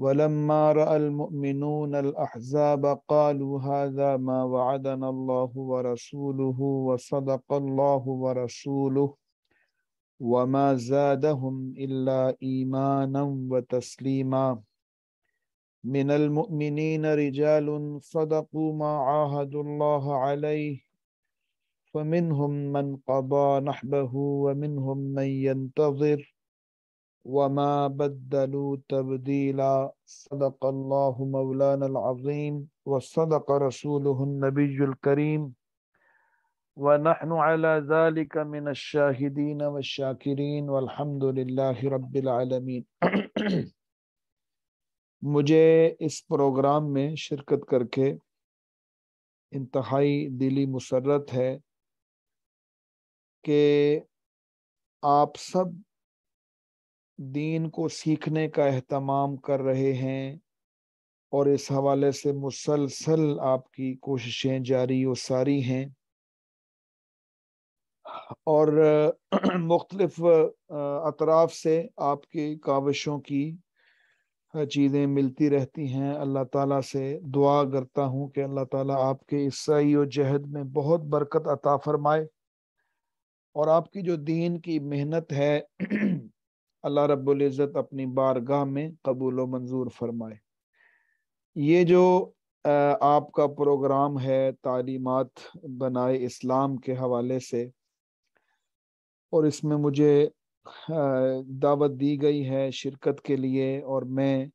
ولما رأى المؤمنون الأحزاب قالوا هذا ما وعدنا الله ورسوله وصدق الله ورسوله وما زادهم إلا إيمانا وتسليما من المؤمنين رجال صدقوا ما عاهدوا الله عليه فمنهم من قضى نحبه ومنهم من ينتظر وما بدلوا تبديلا صدق الله مولانا العظيم وصدق رسوله النبي الكريم ونحن على ذلك من الشاهدين والشاكرين والحمد لله رب العالمين. مجھے اس پروگرام میں شرکت کر کے انتہائی دلی مسرت ہے کہ آپ سب دین کو سیکھنے کا اہتمام کر رہے ہیں اور اس حوالے سے مسلسل آپ کی کوششیں جاری و ساری ہیں اور مختلف اطراف سے آپ کی کاوشوں کی چیزیں ملتی رہتی ہیں. اللہ تعالیٰ سے دعا کرتا ہوں کہ اللہ تعالیٰ آپ کے اس سعی و جہد میں بہت برکت عطا فرمائے اور آپ کی جو دین کی محنت ہے اللہ رب العزت اپنی بارگاہ میں قبول و منظور فرمائے. یہ جو آپ کا پروگرام ہے تعلیمات بنائے اسلام کے حوالے سے اور اس میں مجھے دعوت دی گئی ہے شرکت کے لیے اور میں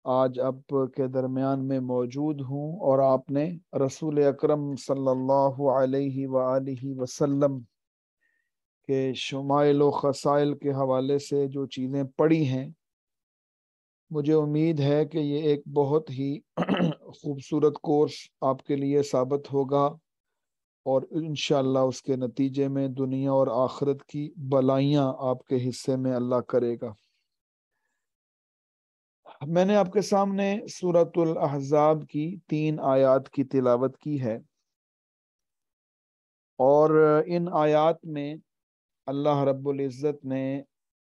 آج آپ کے درمیان میں موجود ہوں اور آپ نے رسول اکرم صلی اللہ علیہ وآلہ وسلم کہ شمائل و خصائل کے حوالے سے جو چیزیں پڑھی ہیں مجھے امید ہے کہ یہ ایک بہت ہی خوبصورت کورس آپ کے لیے ثابت ہوگا اور انشاءاللہ اس کے نتیجے میں دنیا اور آخرت کی بلائیاں آپ کے حصے میں اللہ کرے گا. میں نے آپ کے سامنے سورۃ الاحزاب کی 3 آیات کی تلاوت کی ہے اور ان آیات میں اللہ رب العزت نے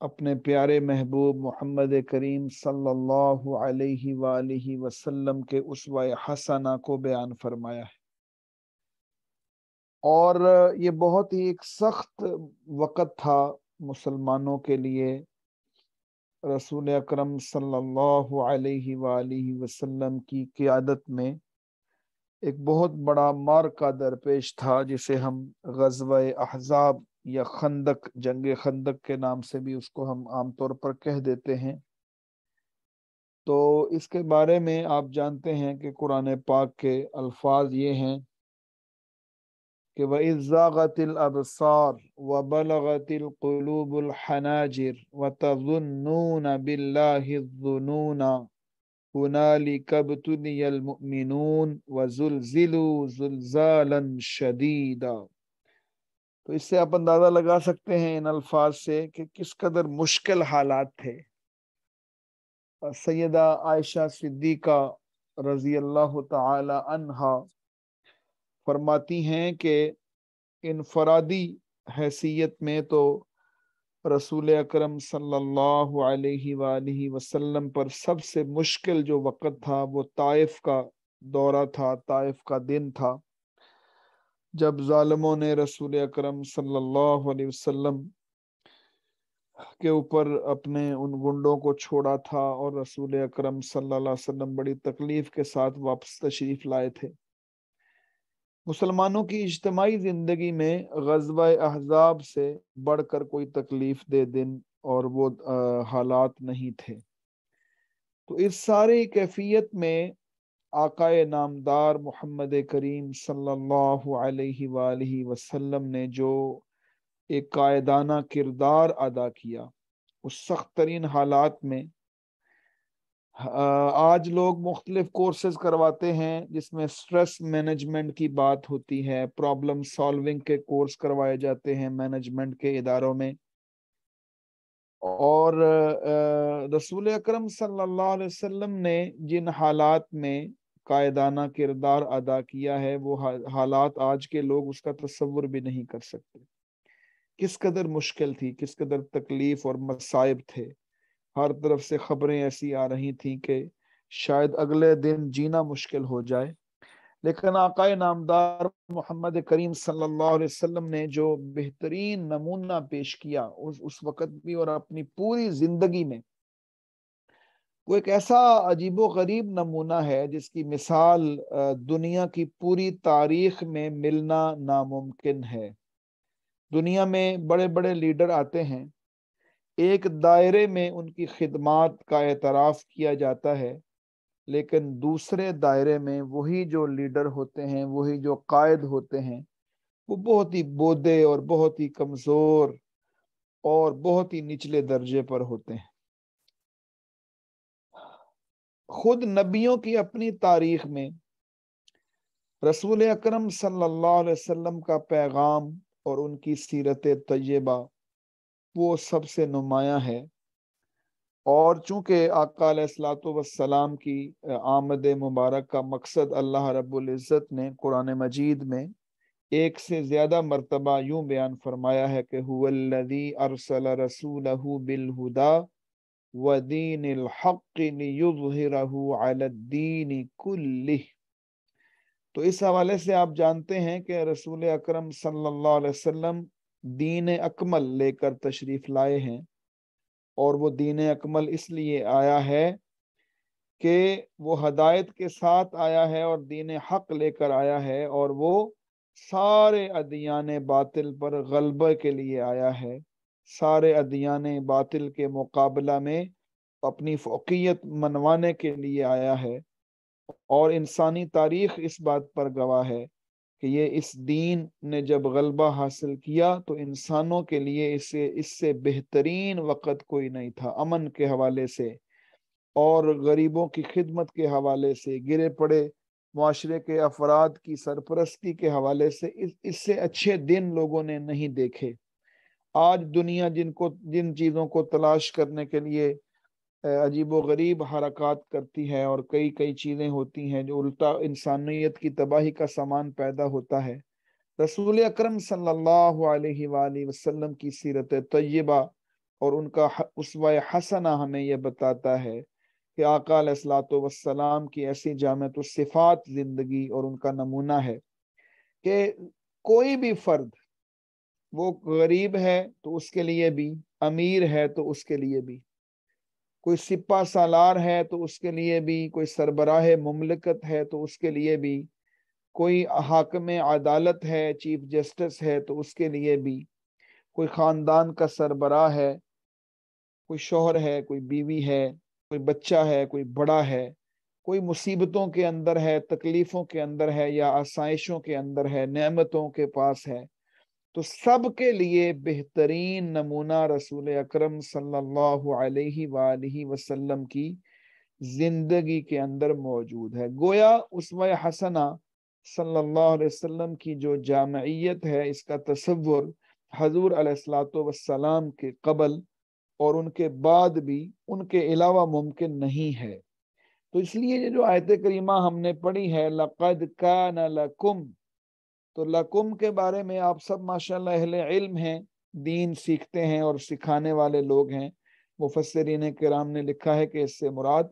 اپنے پیارے محبوب محمد کریم صلی اللہ علیہ وآلہ وسلم کے اسوہ حسنہ کو بیان فرمایا ہے اور یہ بہت ہی ایک سخت وقت تھا مسلمانوں کے لیے. رسول اکرم صلی اللہ علیہ وآلہ وسلم کی قیادت میں ایک بہت بڑا معرکہ درپیش تھا جسے ہم غزوہ احزاب یا خندق جنگ خندق کے نام سے بھی اس کو ہم عام طور پر کہہ دیتے ہیں. تو اس کے بارے میں آپ جانتے ہیں کہ قرآن پاک کے الفاظ یہ ہیں کہ وَإِذْ زَاغَتِ الْأَبْصَارُ وَبَلَغَتِ الْقُلُوبُ الْحَنَاجِرَ وَتَظُنُّونَ بِاللَّهِ الظُّنُونَ هُنَالِكَ ابْتُلِيَ الْمُؤْمِنُونَ وَزُلْزِلُوا زِلْزَالًا شَدِيدًا. تو اس سے آپ اندازہ لگا سکتے ہیں ان الفاظ سے کہ کس قدر مشکل حالات تھے. سیدہ عائشہ صدیقہ رضی اللہ تعالی عنہا فرماتی ہیں کہ انفرادی حیثیت میں تو رسول اکرم صلی اللہ علیہ وآلہ وسلم پر سب سے مشکل جو وقت تھا وہ طائف کا دورہ تھا، طائف کا دن تھا جب ظالموں نے رسول اکرم صلی اللہ علیہ وسلم کے اوپر اپنے ان گنڈوں کو چھوڑا تھا اور رسول اکرم صلی اللہ علیہ وسلم بڑی تکلیف کے ساتھ واپس تشریف لائے تھے. مسلمانوں کی اجتماعی زندگی میں غزوہ احزاب سے بڑھ کر کوئی تکلیف دہ دن اور وہ حالات نہیں تھے. تو اس ساری کیفیت میں آقائے نامدار محمد کریم صلی اللہ علیہ وآلہ وسلم نے جو ایک قائدانہ کردار ادا کیا اس سخت ترین حالات میں. آج لوگ مختلف کورسز کرواتے ہیں جس میں سٹریس مینجمنٹ کی بات ہوتی ہے، پرابلم سالونگ کے کورس کروائے جاتے ہیں مینجمنٹ کے اداروں میں. اور رسول اکرم صلی اللہ علیہ وسلم نے جن حالات میں قائدانہ کردار ادا کیا ہے وہ حالات آج کے لوگ اس کا تصور بھی نہیں کر سکتے. کس قدر مشکل تھی، کس قدر تکلیف اور مصائب تھے. ہر طرف سے خبریں ایسی آ رہی تھیں کہ شاید اگلے دن جینا مشکل ہو جائے، لیکن آقا نامدار محمد کریم صلی اللہ علیہ وسلم نے جو بہترین نمونہ پیش کیا اس وقت بھی اور اپنی پوری زندگی میں، وہ ایک ایسا عجیب و غریب نمونہ ہے جس کی مثال دنیا کی پوری تاریخ میں ملنا ناممکن ہے۔ دنیا میں بڑے بڑے لیڈر آتے ہیں، ایک دائرے میں ان کی خدمات کا اعتراف کیا جاتا ہے، لیکن دوسرے دائرے میں وہی جو لیڈر ہوتے ہیں، وہی جو قائد ہوتے ہیں، وہ بہت ہی بودے اور بہت ہی کمزور اور بہت ہی نچلے درجے پر ہوتے ہیں۔ خود نبیوں کی اپنی تاریخ میں رسول اکرم صلی اللہ علیہ وسلم کا پیغام اور ان کی سیرت طیبہ وہ سب سے نمایاں ہے، اور چونکہ آقا علیہ الصلوۃ والسلام کی آمد مبارک کا مقصد اللہ رب العزت نے قرآن مجید میں ایک سے زیادہ مرتبہ یوں بیان فرمایا ہے کہ هو الذی ارسل رسولہ بالہدی ودین الحق لیظہرہ علی الدین کلہ۔ تو اس حوالے سے آپ جانتے ہیں کہ رسول اکرم صلی اللہ علیہ وسلم دین اکمل لے کر تشریف لائے ہیں، اور وہ دین اکمل اس لیے آیا ہے کہ وہ ہدایت کے ساتھ آیا ہے اور دین حق لے کر آیا ہے، اور وہ سارے ادیان باطل پر غلبہ کے لیے آیا ہے، سارے ادیان باطل کے مقابلہ میں اپنی فوقیت منوانے کے لیے آیا ہے، اور انسانی تاریخ اس بات پر گواہ ہے کہ یہ اس دین نے جب غلبہ حاصل کیا تو انسانوں کے لیے اس سے بہترین وقت کوئی نہیں تھا، امن کے حوالے سے اور غریبوں کی خدمت کے حوالے سے، گرے پڑے معاشرے کے افراد کی سرپرستی کے حوالے سے اس سے اچھے دن لوگوں نے نہیں دیکھے۔ آج دنیا جن چیزوں کو تلاش کرنے کے لیے عجیب و غریب حرکات کرتی ہے، اور کئی چیزیں ہوتی ہیں جو الٹا انسانیت کی تباہی کا سامان پیدا ہوتا ہے، رسول اکرم صلی اللہ علیہ وآلہ وسلم کی سیرت طیبہ اور ان کا اسوہ حسنہ ہمیں یہ بتاتا ہے کہ آقا علیہ الصلوۃ والسلام کی ایسی جامعۃ الصفات زندگی اور ان کا نمونہ ہے کہ کوئی بھی فرد، وہ غریب ہے تو اس کے لیے بھی، امیر ہے تو اس کے لیے بھی، کوئی سپہ سالار ہے تو اس کے لیے بھی، کوئی سربراہ مملکت ہے تو اس کے لیے بھی، کوئی حاکم عدالت ہے، چیف جسٹس ہے تو اس کے لیے بھی، کوئی خاندان کا سربراہ ہے، کوئی شوہر ہے، کوئی بیوی ہے، کوئی بچہ ہے، کوئی بڑا ہے، کوئی مصیبتوں کے اندر ہے، تکلیفوں کے اندر ہے، یا آسائشوں کے اندر ہے، نعمتوں کے پاس ہے، تو سب کے لیے بہترین نمونہ رسول اکرم صلی اللہ علیہ وآلہ وسلم کی زندگی کے اندر موجود ہے۔ گویا اسوہ حسنہ صلی اللہ علیہ وسلم کی جو جامعیت ہے، اس کا تصور حضور علیہ الصلوۃ والسلام کے قبل اور ان کے بعد بھی ان کے علاوہ ممکن نہیں ہے۔ تو اس لیے یہ جو آیت کریمہ ہم نے پڑھی ہے، لَقَدْ كَانَ لَكُمْ، تو لکم کے بارے میں آپ سب ماشاءاللہ اہل علم ہیں، دین سیکھتے ہیں اور سکھانے والے لوگ ہیں۔ مفسرین کرام نے لکھا ہے کہ اس سے مراد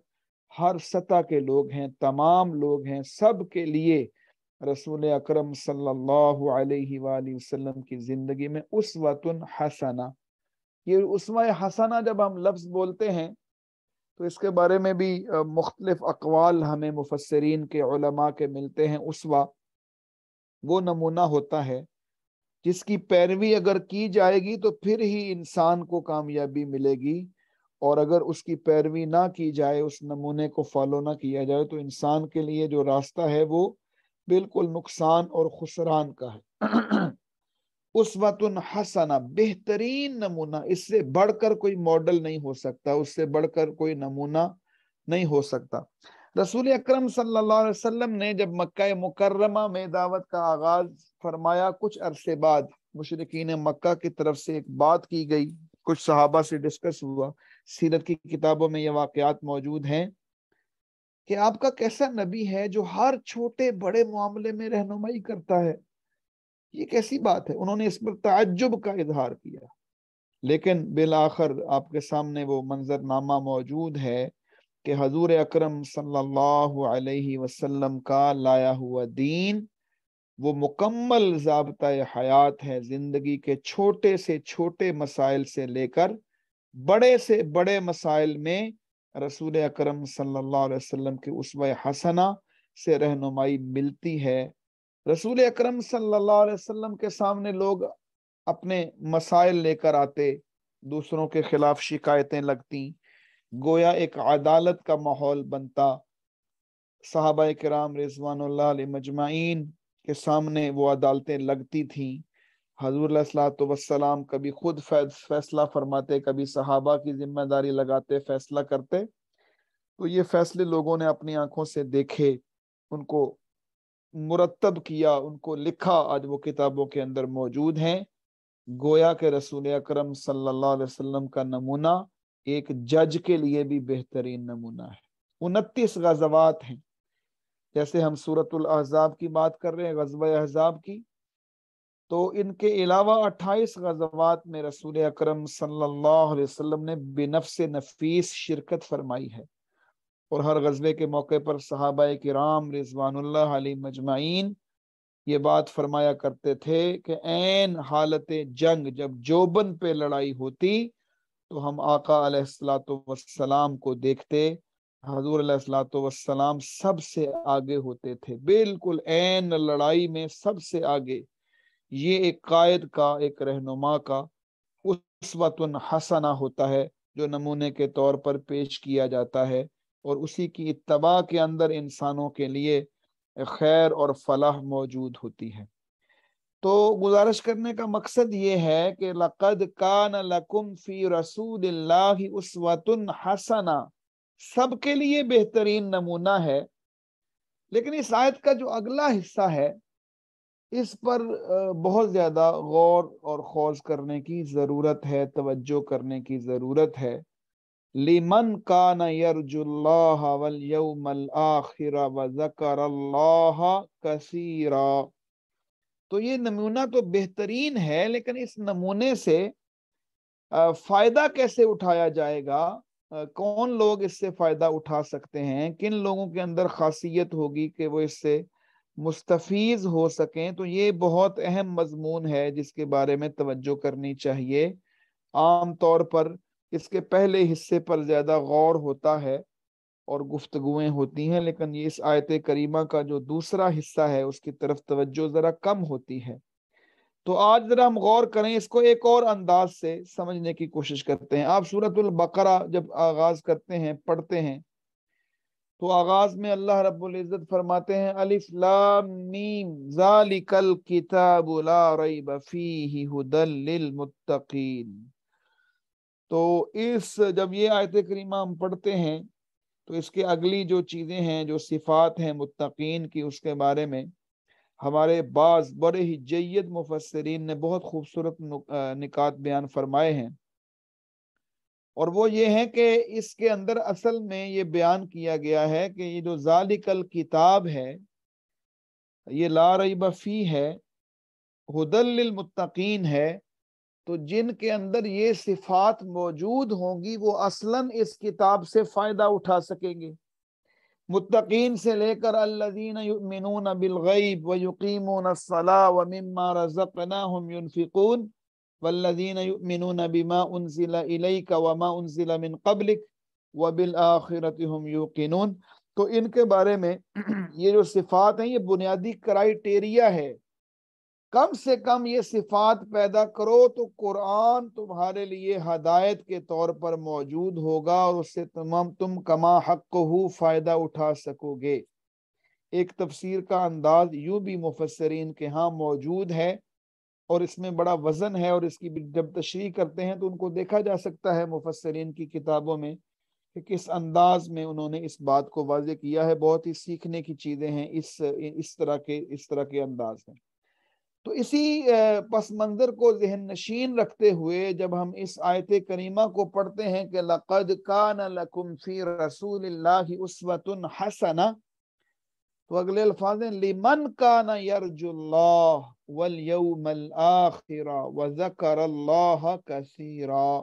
ہر سطح کے لوگ ہیں، تمام لوگ ہیں، سب کے لیے رسول اکرم صلی اللہ علیہ وآلہ وسلم کی زندگی میں اسوۃ حسنہ۔ یہ اسوہ حسنہ جب ہم لفظ بولتے ہیں تو اس کے بارے میں بھی مختلف اقوال ہمیں مفسرین کے علماء کے ملتے ہیں۔ اسوہ وہ نمونہ ہوتا ہے جس کی پیروی اگر کی جائے گی تو پھر ہی انسان کو کامیابی ملے گی، اور اگر اس کی پیروی نہ کی جائے، اس نمونے کو فالو نہ کیا جائے، تو انسان کے لیے جو راستہ ہے وہ بالکل نقصان اور خسران کا ہے۔ اسوۃ حسنہ، بہترین نمونہ، اس سے بڑھ کر کوئی ماڈل نہیں ہو سکتا، اس سے بڑھ کر کوئی نمونہ نہیں ہو سکتا۔ رسول اکرم صلی اللہ علیہ وسلم نے جب مکہ مکرمہ میں دعوت کا آغاز فرمایا، کچھ عرصے بعد مشرکین مکہ کی طرف سے ایک بات کی گئی، کچھ صحابہ سے ڈسکس ہوا، سیرت کی کتابوں میں یہ واقعات موجود ہیں کہ آپ کا کیسا نبی ہے جو ہر چھوٹے بڑے معاملے میں رہنمائی کرتا ہے، یہ کیسی بات ہے؟ انہوں نے اس پر تعجب کا اظہار کیا لیکن بالآخر آپ کے سامنے وہ منظرنامہ موجود ہے کہ حضور اکرم صلی اللہ علیہ وسلم کا لایا ہوا دین وہ مکمل ضابطۂ حیات ہے. زندگی کے چھوٹے سے چھوٹے مسائل سے لے کر بڑے سے بڑے مسائل میں رسول اکرم صلی اللہ علیہ وسلم کی اسوہ حسنہ سے رہنمائی ملتی ہے. رسول اکرم صلی اللہ علیہ وسلم کے سامنے لوگ اپنے مسائل لے کر آتے، دوسروں کے خلاف شکایتیں لگتی، گویا ایک عدالت کا ماحول بنتا. صحابہ کرام رضوان اللہ علیہ مجمعین کے سامنے وہ عدالتیں لگتی تھیں. حضور علیہ الصلوۃ والسلام کبھی خود فیصلہ فرماتے، کبھی صحابہ کی ذمہ داری لگاتے، فیصلہ کرتے. تو یہ فیصلے لوگوں نے اپنی آنکھوں سے دیکھے، ان کو مرتب کیا، ان کو لکھا، آج وہ کتابوں کے اندر موجود ہیں. گویا کہ رسول اکرم صلی اللہ علیہ وسلم کا نمونہ ایک جج کے لیے بھی بہترین نمونہ ہے. 29 غزوات ہیں، جیسے ہم سورۃ الاحزاب کی بات کر رہے ہیں، غزوہ احزاب کی، تو ان کے علاوہ 28 غزوات میں رسول اکرم صلی اللہ علیہ وسلم نے بنفس نفیس شرکت فرمائی ہے. اور ہر غزوے کے موقع پر صحابہ کرام رضوان اللہ علیہ مجمعین یہ بات فرمایا کرتے تھے کہ عین حالت جنگ جب جوبن پہ لڑائی ہوتی تو ہم آقا علیہ الصلوۃ والسلام کو دیکھتے، حضور علیہ الصلوۃ والسلام سب سے آگے ہوتے تھے، بالکل عین لڑائی میں سب سے آگے. یہ ایک قائد کا، ایک رہنما کا اسوۃ حسنہ ہوتا ہے جو نمونے کے طور پر پیش کیا جاتا ہے، اور اسی کی اتباع کے اندر انسانوں کے لیے خیر اور فلاح موجود ہوتی ہے. تو گزارش کرنے کا مقصد یہ ہے کہ لَقَدْ كَانَ لَكُمْ فِي رَسُولِ اللَّهِ أُسْوَةٌ حَسَنَةٌ سب کے لیے بہترین نمونہ ہے. لیکن اس آیت کا جو اگلا حصہ ہے اس پر بہت زیادہ غور اور خوض کرنے کی ضرورت ہے، توجہ کرنے کی ضرورت ہے. لمن کان یرجو اللہ والیوم الآخر وذکر اللہ کثیرا. تو یہ نمونہ تو بہترین ہے، لیکن اس نمونے سے فائدہ کیسے اٹھایا جائے گا؟ کون لوگ اس سے فائدہ اٹھا سکتے ہیں؟ کن لوگوں کے اندر خاصیت ہوگی کہ وہ اس سے مستفیض ہو سکیں؟ تو یہ بہت اہم مضمون ہے جس کے بارے میں توجہ کرنی چاہیے. عام طور پر اس کے پہلے حصے پر زیادہ غور ہوتا ہے اور گفتگویں ہوتی ہیں، لیکن یہ اس آیت کریمہ کا جو دوسرا حصہ ہے اس کی طرف توجہ ذرا کم ہوتی ہے. تو آج ذرا ہم غور کریں، اس کو ایک اور انداز سے سمجھنے کی کوشش کرتے ہیں. آپ سورۃ البقرہ جب آغاز کرتے ہیں، پڑھتے ہیں، تو آغاز میں اللہ رب العزت فرماتے ہیں الف لام میم ذالک الکتاب لا ریب فیہ ھدی للمتقین. تو جب یہ آیت کریمہ ہم پڑھتے ہیں تو اس کے اگلی جو چیزیں ہیں، جو صفات ہیں متقین کی، اس کے بارے میں ہمارے بعض بڑے ہی جید مفسرین نے بہت خوبصورت نکات بیان فرمائے ہیں. اور وہ یہ ہے کہ اس کے اندر اصل میں یہ بیان کیا گیا ہے کہ یہ جو ذالک الکتاب ہے، یہ لا ریب فیہ ہے، ھدی للمتقین ہے. تو جن کے اندر یہ صفات موجود ہوں گی وہ اصلاً اس کتاب سے فائدہ اٹھا سکیں گے. متقین سے لے کر الذین یؤمنون بالغیب ویقیمون الصلاۃ ومما رزقناہم ینفقون والذین یؤمنون بما انزل الیک وما انزل من قبلک وبالآخرۃ ہم یوقنون. تو ان کے بارے میں یہ جو صفات ہیں یہ بنیادی کرائیٹیریا ہے. کم سے کم یہ صفات پیدا کرو تو قرآن تمہارے لیے ہدایت کے طور پر موجود ہوگا اور اس سے تم کما حق ہو فائدہ اٹھا سکو گے. ایک تفسیر کا انداز یوں بھی مفسرین کے ہاں موجود ہے اور اس میں بڑا وزن ہے، اور اس کی جب تشریح کرتے ہیں تو ان کو دیکھا جا سکتا ہے مفسرین کی کتابوں میں کہ کس انداز میں انہوں نے اس بات کو واضح کیا ہے. بہت ہی سیکھنے کی چیزیں ہیں اس طرح کے انداز ہیں. تو اسی پس منظر کو ذہن نشین رکھتے ہوئے جب ہم اس آیت کریمہ کو پڑھتے ہیں کہ لَقَدْ كَانَ لَكُمْ فِي رَسُولِ اللَّهِ أُسْوَةٌ حَسَنَةٌ، تو اگلے الفاظ ہیں لمن کان یرجو اللہ والیوم الآخر وذکر اللہ کثیرا۔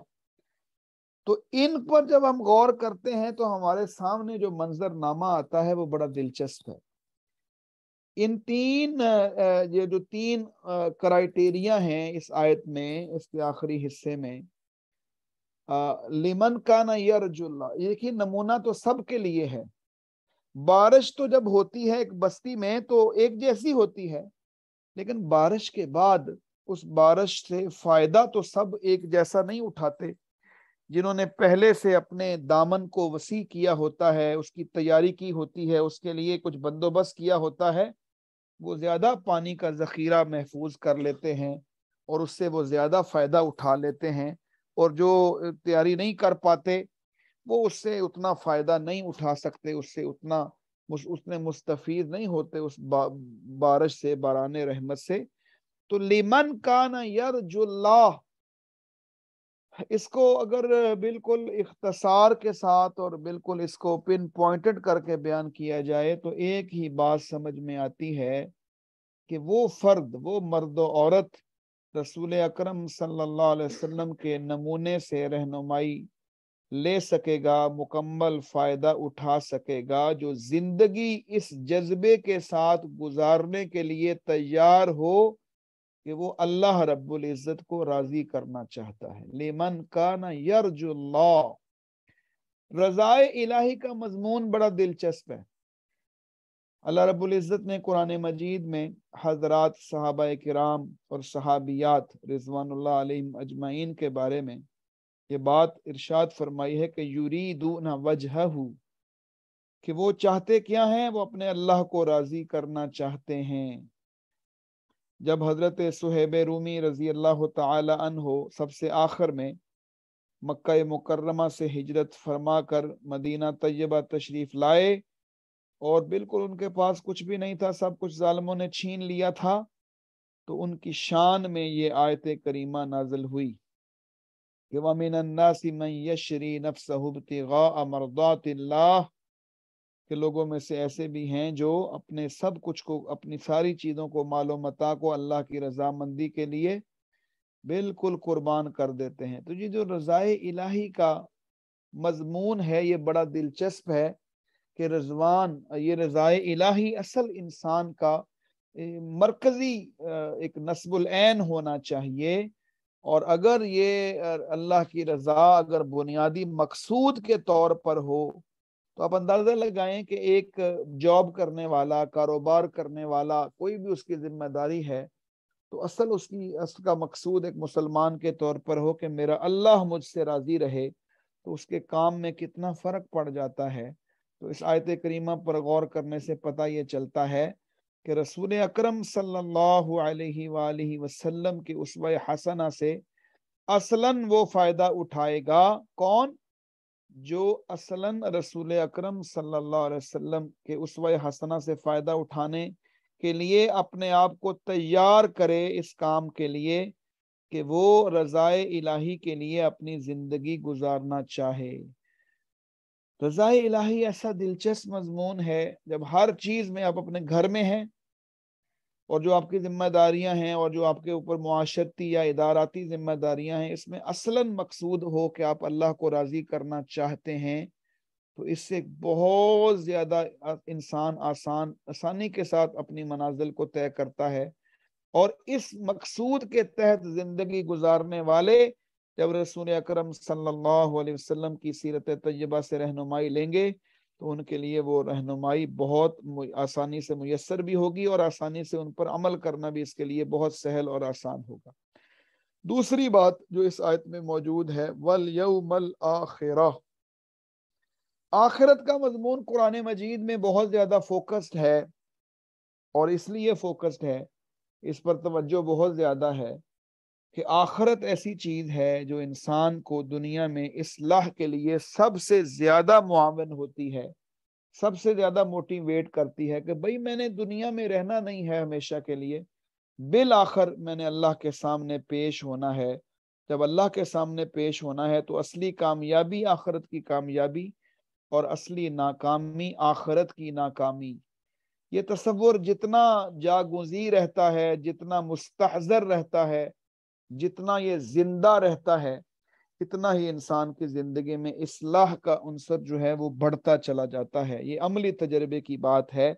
تو ان پر جب ہم غور کرتے ہیں تو ہمارے سامنے جو منظر نامہ آتا ہے وہ بڑا دلچسپ ہے۔ ان تین یہ جو تین کرائٹیریا ہیں اس آیت میں، اس کے آخری حصے میں، لمن کان یرجو اللہ، یہ کہ نمونہ تو سب کے لیے ہے۔ بارش تو جب ہوتی ہے ایک بستی میں تو ایک جیسی ہوتی ہے، لیکن بارش کے بعد اس بارش سے فائدہ تو سب ایک جیسا نہیں اٹھاتے۔ جنہوں نے پہلے سے اپنے دامن کو وسیع کیا ہوتا ہے، اس کی تیاری کی ہوتی ہے، اس کے لیے کچھ بندوبست کیا ہوتا ہے، وہ زیادہ پانی کا ذخیرہ محفوظ کر لیتے ہیں اور اس سے وہ زیادہ فائدہ اٹھا لیتے ہیں، اور جو تیاری نہیں کر پاتے وہ اس سے اتنا فائدہ نہیں اٹھا سکتے، اس سے اتنا اس میں مستفید نہیں ہوتے اس بارش سے، باران رحمت سے۔ تو لمن کان یرجو اللہ، اس کو اگر بالکل اختصار کے ساتھ اور بالکل اس کو پن پوائنٹڈ کر کے بیان کیا جائے تو ایک ہی بات سمجھ میں آتی ہے کہ وہ فرد، وہ مرد و عورت رسول اکرم صلی اللہ علیہ وسلم کے نمونے سے رہنمائی لے سکے گا، مکمل فائدہ اٹھا سکے گا، جو زندگی اس جذبے کے ساتھ گزارنے کے لیے تیار ہو کہ وہ اللہ رب العزت کو راضی کرنا چاہتا ہے۔ لمن کان یرجو اللہ، رضائے الہی کا مضمون بڑا دلچسپ ہے۔ اللہ رب العزت نے قرآن مجید میں حضرات صحابہ کرام اور صحابیات رضوان اللہ علیہم اجمعین کے بارے میں یہ بات ارشاد فرمائی ہے کہ یریدون وجہہ، کہ وہ چاہتے کیا ہیں، وہ اپنے اللہ کو راضی کرنا چاہتے ہیں۔ جب حضرت صہیب رومی رضی اللہ تعالی عنہ سب سے آخر میں مکہ مکرمہ سے ہجرت فرما کر مدینہ طیبہ تشریف لائے اور بالکل ان کے پاس کچھ بھی نہیں تھا، سب کچھ ظالموں نے چھین لیا تھا، تو ان کی شان میں یہ آیت کریمہ نازل ہوئی کہ وَمِنَ النَّاسِ مَن يَشْرِي نَفْسَهُ ابْتِغَاءَ مَرْضَاتِ اللَّهِ، کہ لوگوں میں سے ایسے بھی ہیں جو اپنے سب کچھ کو، اپنی ساری چیزوں کو، مال و متاع کو اللہ کی رضامندی کے لیے بالکل قربان کر دیتے ہیں۔ تو یہ جو رضائے الہی کا مضمون ہے یہ بڑا دلچسپ ہے کہ یہ رضائے الہی اصل انسان کا مرکزی ایک نصب العین ہونا چاہیے، اور اگر یہ اللہ کی رضا اگر بنیادی مقصود کے طور پر ہو تو آپ اندازہ لگائیں کہ ایک جاب کرنے والا، کاروبار کرنے والا، کوئی بھی اس کی ذمہ داری ہے، تو اصل کا مقصود ایک مسلمان کے طور پر ہو کہ میرا اللہ مجھ سے راضی رہے، تو اس کے کام میں کتنا فرق پڑ جاتا ہے۔ تو اس آیت کریمہ پر غور کرنے سے پتہ یہ چلتا ہے کہ رسول اکرم صلی اللہ علیہ وآلہ وسلم کی اسوہ حسنہ سے اصلاً وہ فائدہ اٹھائے گا کون؟ جو اصلاً رسول اکرم صلی اللہ علیہ وسلم کے اسوہ حسنہ سے فائدہ اٹھانے کے لیے اپنے آپ کو تیار کرے اس کام کے لیے کہ وہ رضائے الہی کے لیے اپنی زندگی گزارنا چاہے۔ رضائے الہی ایسا دلچسپ مضمون ہے، جب ہر چیز میں آپ اپنے گھر میں ہیں اور جو آپ کی ذمہ داریاں ہیں اور جو آپ کے اوپر معاشرتی یا اداراتی ذمہ داریاں ہیں، اس میں اصلاً مقصود ہو کہ آپ اللہ کو راضی کرنا چاہتے ہیں، تو اس سے بہت زیادہ انسان آسانی کے ساتھ اپنی منازل کو طے کرتا ہے، اور اس مقصود کے تحت زندگی گزارنے والے جب رسول اکرم صلی اللہ علیہ وسلم کی سیرت طیبہ سے رہنمائی لیں گے تو ان کے لیے وہ رہنمائی بہت آسانی سے میسر بھی ہوگی، اور آسانی سے ان پر عمل کرنا بھی اس کے لیے بہت سہل اور آسان ہوگا۔ دوسری بات جو اس آیت میں موجود ہے وَالْيَوْمَ الْآخِرَةِ، آخرت کا مضمون قرآن مجید میں بہت زیادہ فوکسڈ ہے، اور اس لیے فوکسڈ ہے، اس پر توجہ بہت زیادہ ہے کہ آخرت ایسی چیز ہے جو انسان کو دنیا میں اصلاح کے لیے سب سے زیادہ معاون ہوتی ہے، سب سے زیادہ موٹیویٹ کرتی ہے کہ بھئی میں نے دنیا میں رہنا نہیں ہے ہمیشہ کے لیے، بالآخر میں نے اللہ کے سامنے پیش ہونا ہے۔ جب اللہ کے سامنے پیش ہونا ہے تو اصلی کامیابی آخرت کی کامیابی اور اصلی ناکامی آخرت کی ناکامی۔ یہ تصور جتنا جاگزی رہتا ہے، جتنا مستحضر رہتا ہے، جتنا یہ زندہ رہتا ہے، اتنا ہی انسان کی زندگی میں اصلاح کا عنصر جو ہے وہ بڑھتا چلا جاتا ہے۔ یہ عملی تجربے کی بات ہے،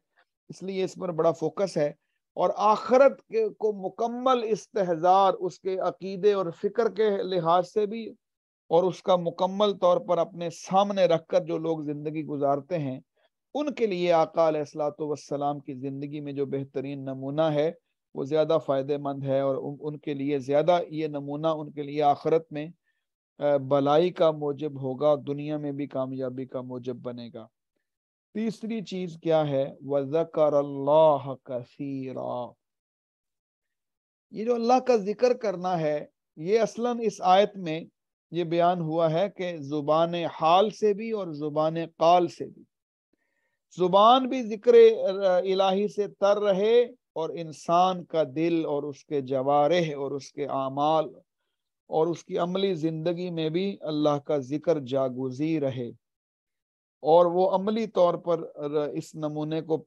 اس لیے اس پر بڑا فوکس ہے۔ اور آخرت کو مکمل استحضار اس کے عقیدے اور فکر کے لحاظ سے بھی، اور اس کا مکمل طور پر اپنے سامنے رکھ کر جو لوگ زندگی گزارتے ہیں، ان کے لیے آقا علیہ الصلوۃ والسلام کی زندگی میں جو بہترین نمونہ ہے وہ زیادہ فائدہ مند ہے، اور ان کے لیے زیادہ یہ نمونہ ان کے لیے آخرت میں بلائی کا موجب ہوگا، دنیا میں بھی کامیابی کا موجب بنے گا۔ تیسری چیز کیا ہے؟ وَذَكَرَ اللَّهَ كَثِيرًا۔ یہ جو اللہ کا ذکر کرنا ہے، یہ اصلاً اس آیت میں یہ بیان ہوا ہے کہ زبان حال سے بھی اور زبان قال سے بھی، زبان بھی ذکر الہی سے تر رہے، اور انسان کا دل اور اس کے جوارح اور اس کے اعمال اور اس کی عملی زندگی میں بھی اللہ کا ذکر جاگزی رہے۔ اور وہ عملی طور پر اس نمونے کو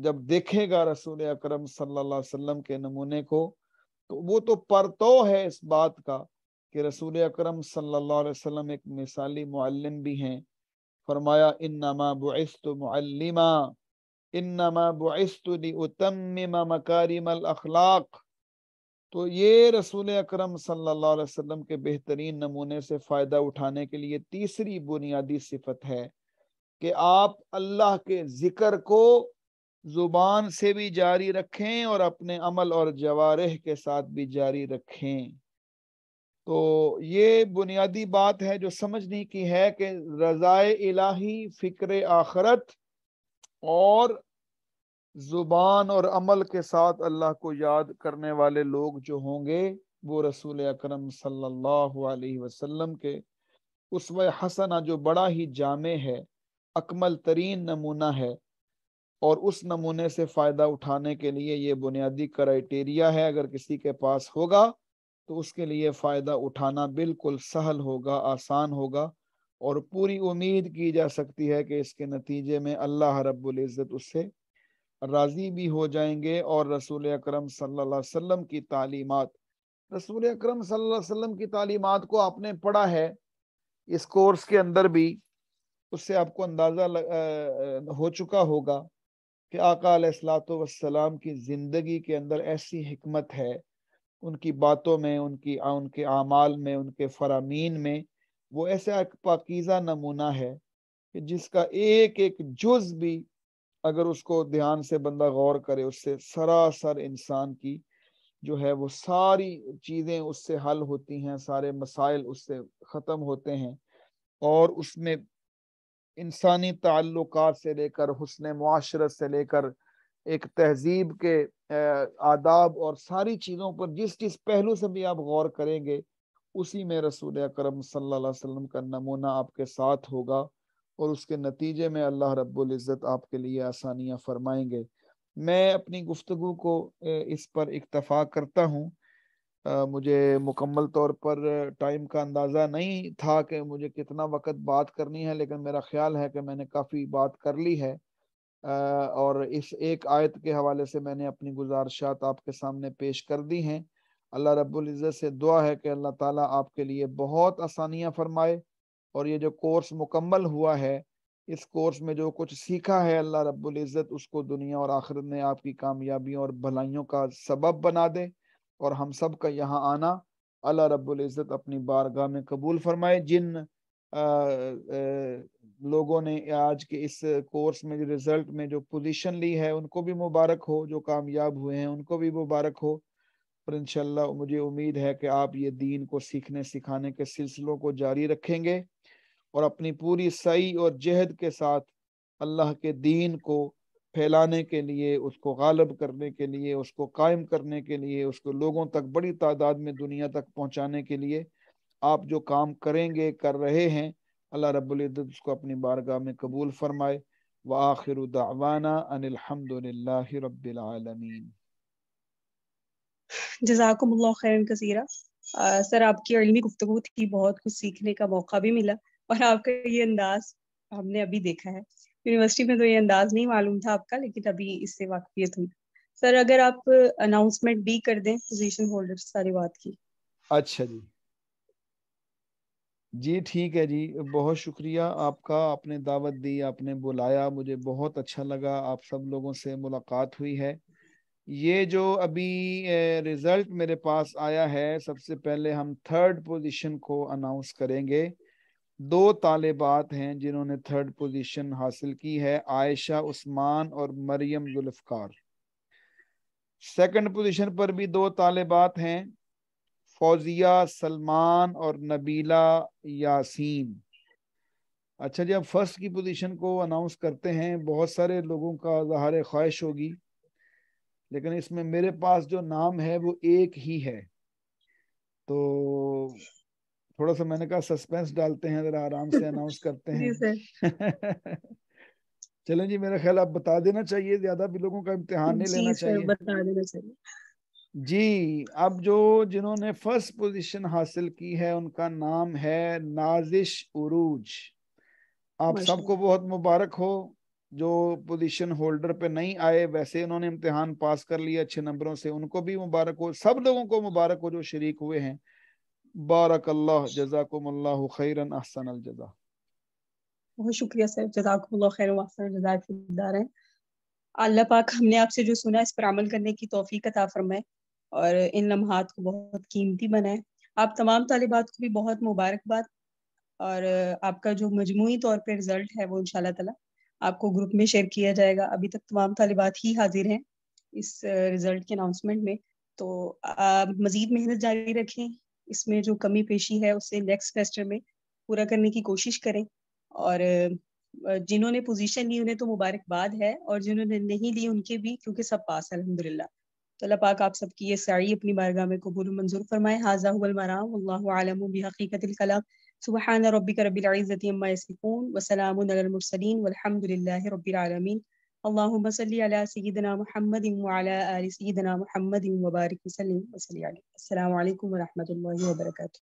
جب دیکھے گا رسول اکرم صلی اللہ علیہ وسلم کے نمونے کو، تو وہ تو پرتو ہے اس بات کا کہ رسول اکرم صلی اللہ علیہ وسلم ایک مثالی معلم بھی ہیں۔ فرمایا انما بعثت معلما، انما بعثت لاتمم مکارم الاخلاق۔ تو یہ رسول اکرم صلی اللہ علیہ وسلم کے بہترین نمونے سے فائدہ اٹھانے کے لیے تیسری بنیادی صفت ہے کہ آپ اللہ کے ذکر کو زبان سے بھی جاری رکھیں اور اپنے عمل اور جوارح کے ساتھ بھی جاری رکھیں۔ تو یہ بنیادی بات ہے جو سمجھنے کی ہے کہ رضائے الہی، فکر آخرت اور زبان اور عمل کے ساتھ اللہ کو یاد کرنے والے لوگ جو ہوں گے، وہ رسول اکرم صلی اللہ علیہ وسلم کے اسوہ حسنہ جو بڑا ہی جامع ہے، اکمل ترین نمونہ ہے، اور اس نمونے سے فائدہ اٹھانے کے لیے یہ بنیادی کرائٹیریا ہے۔ اگر کسی کے پاس ہوگا تو اس کے لیے فائدہ اٹھانا بالکل سہل ہوگا، آسان ہوگا، اور پوری امید کی جا سکتی ہے کہ اس کے نتیجے میں اللہ رب العزت اس سے راضی بھی ہو جائیں گے۔ اور رسول اکرم صلی اللہ علیہ وسلم کی تعلیمات، رسول اکرم صلی اللہ علیہ وسلم کی تعلیمات کو آپ نے پڑھا ہے اس کورس کے اندر بھی، اس سے آپ کو اندازہ ہو چکا ہوگا کہ آقا علیہ الصلوۃ والسلام کی زندگی کے اندر ایسی حکمت ہے، ان کی باتوں میں، ان کے اعمال میں، ان کے فرامین میں، وہ ایسا ایک پاکیزہ نمونہ ہے کہ جس کا ایک ایک جز بھی اگر اس کو دھیان سے بندہ غور کرے، اس سے سراسر انسان کی جو ہے وہ ساری چیزیں اس سے حل ہوتی ہیں، سارے مسائل اس سے ختم ہوتے ہیں، اور اس میں انسانی تعلقات سے لے کر حسن معاشرت سے لے کر ایک تہذیب کے آداب اور ساری چیزوں پر جس پہلو سے بھی آپ غور کریں گے، اسی میں رسول اکرم صلی اللہ علیہ وسلم کا نمونہ آپ کے ساتھ ہوگا، اور اس کے نتیجے میں اللہ رب العزت آپ کے لیے آسانیاں فرمائیں گے۔ میں اپنی گفتگو کو اس پر اکتفا کرتا ہوں۔ مجھے مکمل طور پر ٹائم کا اندازہ نہیں تھا کہ مجھے کتنا وقت بات کرنی ہے، لیکن میرا خیال ہے کہ میں نے کافی بات کر لی ہے، اور اس ایک آیت کے حوالے سے میں نے اپنی گزارشات آپ کے سامنے پیش کر دی ہیں۔ اللہ رب العزت سے دعا ہے کہ اللہ تعالیٰ آپ کے لیے بہت آسانیاں فرمائے، اور یہ جو کورس مکمل ہوا ہے، اس کورس میں جو کچھ سیکھا ہے، اللہ رب العزت اس کو دنیا اور آخرت میں آپ کی کامیابیوں اور بھلائیوں کا سبب بنا دے، اور ہم سب کا یہاں آنا اللہ رب العزت اپنی بارگاہ میں قبول فرمائے۔ جن لوگوں نے آج کے اس کورس میں رزلٹ میں جو پوزیشن لی ہے، ان کو بھی مبارک ہو، جو کامیاب ہوئے ہیں ان کو بھی مبارک ہو، اور انشاءاللہ مجھے امید ہے کہ آپ یہ دین کو سیکھنے سکھانے کے سلسلوں کو جاری رکھیں گے، اور اپنی پوری سعی اور جہد کے ساتھ اللہ کے دین کو پھیلانے کے لیے، اس کو غالب کرنے کے لیے، اس کو قائم کرنے کے لیے، اس کو لوگوں تک بڑی تعداد میں دنیا تک پہنچانے کے لیے آپ جو کام کریں گے، کر رہے ہیں، اللہ رب العزت اس کو اپنی بارگاہ میں قبول فرمائے۔ وآخر دعوانا ان الحمد للہ رب العالمین۔ جزاکم اللہ خیرن کثیرہ۔ سر آپ کی علمی گفتگو تھی، بہت کچھ سیکھنے کا موقع بھی ملا، اور آپ کا یہ انداز ہم نے ابھی دیکھا ہے یونیورسٹی میں تو یہ انداز نہیں معلوم تھا آپ کا، لیکن ابھی اس سے واقفیت ہوئی. سر اگر آپ اناؤنسمنٹ بھی کر دیں پوزیشن ہولڈر ساری بات کی. اچھا جی، جی ٹھیک ہے جی، بہت شکریہ آپ کا، آپ نے دعوت دی، آپ نے بلایا، مجھے بہت اچھا لگا، آپ سب لوگوں سے ملاقات ہوئی ہے. یہ جو ابھی رزلٹ میرے پاس آیا ہے، سب سے پہلے ہم تھرڈ پوزیشن کو اناؤنس کریں گے. 2 طالبات ہیں جنہوں نے تھرڈ پوزیشن حاصل کی ہے، عائشہ عثمان اور مریم ذوالفقار. سیکنڈ پوزیشن پر بھی 2 طالبات ہیں، فوزیہ سلمان اور نبیلہ یاسین. اچھا جی، اب فرسٹ کی پوزیشن کو اناؤنس کرتے ہیں. بہت سارے لوگوں کا ظاہر خواہش ہوگی، لیکن اس میں میرے پاس جو نام ہے وہ ایک ہی ہے، تو تھوڑا سا میں نے کہا سسپینس ڈالتے ہیں، ذرا آرام سے اناؤنس کرتے ہیں. جی سر. چلیں جی، میرا خیال اب بتا دینا چاہیے، زیادہ بھی لوگوں کا امتحان نہیں لینا جی سر چاہیے. بتا دینا چاہیے. جی، اب جنہوں نے فرسٹ پوزیشن حاصل کی ہے ان کا نام ہے نازش عروج. آپ سب کو بہت مبارک ہو. جو پوزیشن ہولڈر پہ نہیں آئے، ویسے انہوں نے امتحان پاس کر لیا اچھے نمبروں سے، ان کو بھی مبارک ہو. سب لوگوں کو مبارک ہو جو شریک ہوئے ہیں. بارک اللہ، جزاکم اللہ خیرا، احسن الجزا. بہت شکریہ سر، جزاکم اللہ خیر واحسن الجزاء دار ہیں. اللہ پاک ہم نے آپ سے جو سنا اس پر عمل کرنے کی توفیق عطا فرمائے اور ان لمحات کو بہت قیمتی بنائے. آپ تمام طالبات کو بھی بہت مبارکباد، اور آپ کا جو مجموعی طور پہ رزلٹ ہے وہ انشاءاللہ تعالی آپ کو گروپ میں شیئر کیا جائے گا. ابھی تک تمام طالبات ہی حاضر ہیں اس رزلٹ کے اناؤنسمنٹ میں، تو مزید محنت جاری رکھیں. اس میں جو کمی پیشی ہے اسے نیکسٹ سیمسٹر میں پورا کرنے کی کوشش کریں. اور جنہوں نے پوزیشن لی انہیں تو مبارکباد ہے، اور جنہوں نے نہیں لی ان کے بھی، کیونکہ سب پاس الحمدللہ. تو اللہ پاک آپ سب کی یہ سعی اپنی بارگاہ میں قبول و منظور فرمائے. ھذا هو المرام واللہ اعلم بحقیقت الکلام. سبحان ربک رب العزة عما یصفون وسلام علی المرسلین والحمد للہ رب العالمین. اللهم صل على سيدنا محمد وعلى آل سيدنا محمد وبارك وسلم وصلی علیہ. السلام علیکم ورحمۃ اللہ وبرکاتہ.